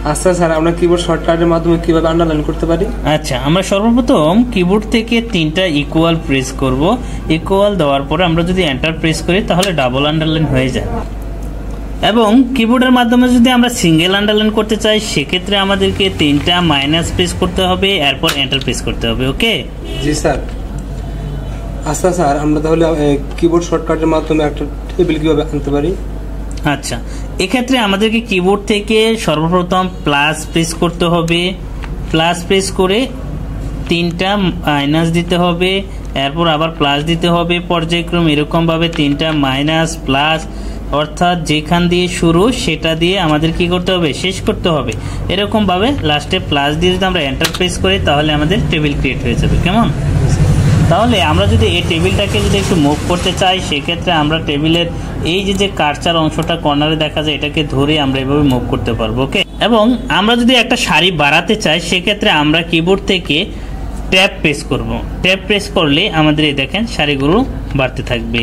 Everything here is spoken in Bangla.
আচ্ছা স্যার, আমরা কিবোর্ড শর্টকাটের মাধ্যমে কিভাবে আন্ডারলাইন করতে পারি? আচ্ছা, আমরা সর্বপ্রথম কিবোর্ড থেকে 3টা ইকুয়াল প্রেস করব। ইকুয়াল দেওয়ার পরে আমরা যদি এন্টার প্রেস করি তাহলে ডাবল আন্ডারলাইন হয়ে যায়। এবং কিবোর্ডের মাধ্যমে যদি আমরা সিঙ্গেল আন্ডারলাইন করতে চাই সেক্ষেত্রে আমাদেরকে 3টা মাইনাস প্রেস করতে হবে, এরপর এন্টার প্রেস করতে হবে। ওকে জি স্যার। আচ্ছা স্যার, আমরা তাহলে কিবোর্ড শর্টকাটের মাধ্যমে একটা টেবিল কিভাবে আনতে পারি? আচ্ছা, এক্ষেত্রে আমাদেরকে কিবোর্ড থেকে সর্বপ্রথম প্লাস প্রেস করতে হবে। প্লাস প্রেস করে 3টা মাইনাস দিতে হবে, এরপর আবার প্লাস দিতে হবে পর্যায়ক্রম এরকমভাবে 3টা মাইনাস প্লাস, অর্থাৎ যেখান দিয়ে শুরু সেটা দিয়ে আমাদের কি করতে হবে, শেষ করতে হবে। এরকমভাবে লাস্টে প্লাস দিয়ে যদি আমরা এন্টার প্রেস করি তাহলে আমাদের টেবিল ক্রিয়েট হয়ে যাবে। কেমন? তাহলে আমরা যদি এই টেবিলটাকে যদি একটু মুভ করতে চাই সেক্ষেত্রে আমরা টেবিলের এই যে কার্সার অংশটা কর্নারে দেখা যায় এটাকে ধরে আমরা এভাবে মুভ করতে পারবো। ওকে, এবং আমরা যদি একটা সারি বাড়াতে চাই সেক্ষেত্রে আমরা কিবোর্ড থেকে ট্যাব প্রেস করব। ট্যাব প্রেস করলে আমাদের এই দেখেন সারিগুলো বাড়তে থাকবে।